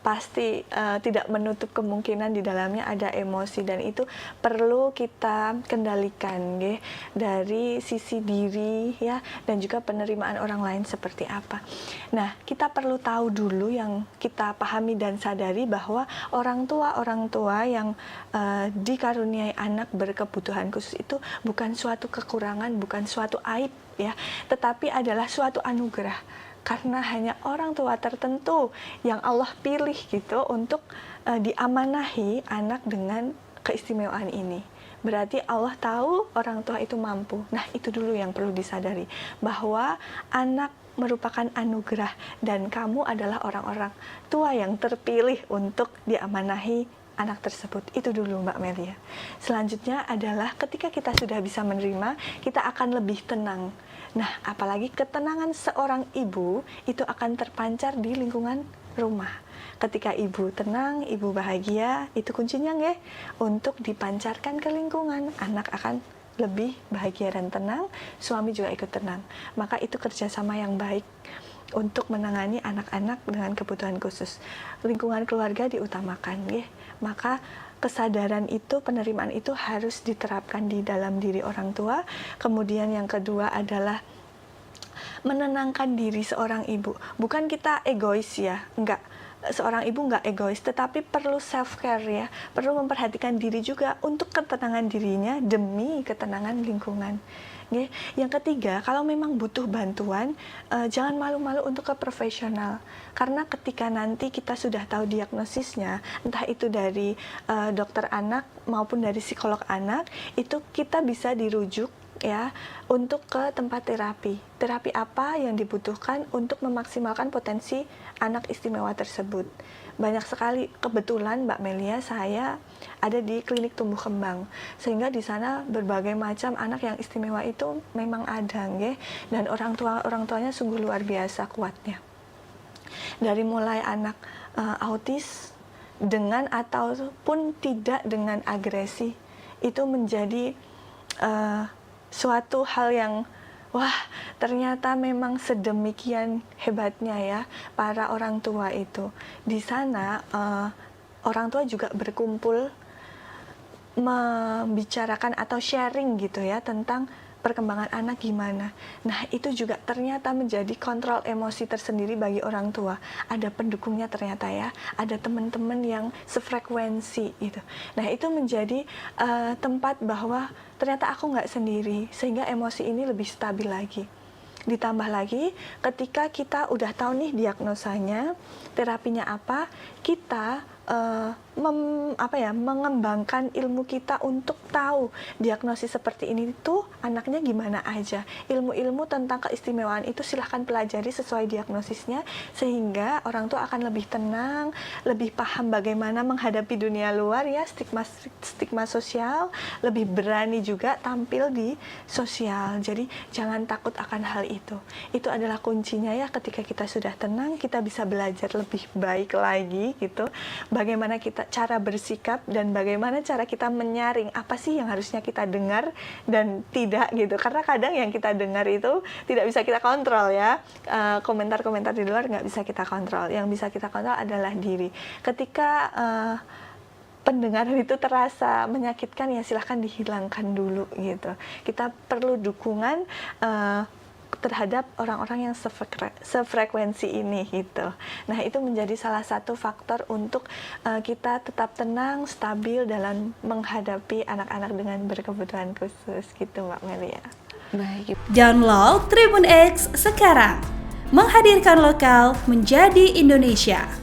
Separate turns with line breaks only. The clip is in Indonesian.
pasti tidak menutup kemungkinan di dalamnya ada emosi, dan itu perlu kita kendalikan dari sisi diri ya, dan juga penerimaan orang lain seperti apa. Nah, kita perlu tahu dulu, yang kita pahami dan sadari bahwa orang tua yang dikaruniai anak berkebutuhan khusus itu bukan suatu kekurangan, bukan suatu aib ya, tetapi adalah suatu anugerah. Karena hanya orang tua tertentu yang Allah pilih gitu untuk diamanahi anak dengan keistimewaan ini. Berarti Allah tahu orang tua itu mampu. Nah, itu dulu yang perlu disadari, bahwa anak merupakan anugerah dan kamu adalah orang-orang tua yang terpilih untuk diamanahi anak tersebut. Itu dulu Mbak Melia. Selanjutnya adalah ketika kita sudah bisa menerima, kita akan lebih tenang. Nah, apalagi ketenangan seorang ibu itu akan terpancar di lingkungan rumah. Ketika ibu tenang, ibu bahagia, itu kuncinya untuk dipancarkan ke lingkungan. Anak akan lebih bahagia dan tenang, suami juga ikut tenang. Maka itu kerjasama yang baik untuk menangani anak-anak dengan kebutuhan khusus. Lingkungan keluarga diutamakan, maka kesadaran itu, penerimaan itu harus diterapkan di dalam diri orang tua. Kemudian yang kedua adalah menenangkan diri seorang ibu. Bukan kita egois ya, enggak. Seorang ibu enggak egois, tetapi perlu self-care ya, perlu memperhatikan diri juga untuk ketenangan dirinya demi ketenangan lingkungan. Yang ketiga, kalau memang butuh bantuan, jangan malu-malu untuk ke profesional. Karena ketika nanti kita sudah tahu diagnosisnya, entah itu dari dokter anak maupun dari psikolog anak, itu kita bisa dirujuk ya untuk ke tempat terapi. Terapi apa yang dibutuhkan untuk memaksimalkan potensi anak istimewa tersebut. Banyak sekali, kebetulan Mbak Melia, saya ada di klinik tumbuh kembang, sehingga di sana berbagai macam anak yang istimewa itu memang ada, dan orang tuanya sungguh luar biasa kuatnya. Dari mulai anak autis dengan ataupun tidak dengan agresi, itu menjadi suatu hal yang wah, ternyata memang sedemikian hebatnya ya para orang tua itu. Di sana orang tua juga berkumpul membicarakan atau sharing gitu ya tentang perkembangan anak gimana. Nah, itu juga ternyata menjadi kontrol emosi tersendiri bagi orang tua. Ada pendukungnya ternyata ya, ada teman-teman yang sefrekuensi gitu. Nah, itu menjadi tempat bahwa ternyata aku nggak sendiri, sehingga emosi ini lebih stabil lagi. Ditambah lagi, ketika kita udah tahu nih diagnosanya, terapinya apa, kita mengembangkan ilmu kita untuk tahu diagnosis seperti ini tuh anaknya gimana aja. Ilmu-ilmu tentang keistimewaan itu silahkan pelajari sesuai diagnosisnya, sehingga orang tua akan lebih tenang, lebih paham bagaimana menghadapi dunia luar ya, stigma sosial, lebih berani juga tampil di sosial. Jadi jangan takut akan hal itu. Itu adalah kuncinya ya, ketika kita sudah tenang, kita bisa belajar lebih baik lagi gitu. Bagaimana kita cara bersikap dan bagaimana cara kita menyaring apa sih yang harusnya kita dengar dan tidak gitu. Karena kadang yang kita dengar itu tidak bisa kita kontrol ya. Komentar-komentar di luar nggak bisa kita kontrol. Yang bisa kita kontrol adalah diri. Ketika pendengaran itu terasa menyakitkan ya silahkan dihilangkan dulu gitu. Kita perlu dukungan terhadap orang-orang yang sefrekuensi ini gitu. Nah, itu menjadi salah satu faktor untuk kita tetap tenang, stabil dalam menghadapi anak-anak dengan berkebutuhan khusus gitu Mbak Melia.
Baik. Download Tribun X sekarang. Menghadirkan lokal menjadi Indonesia.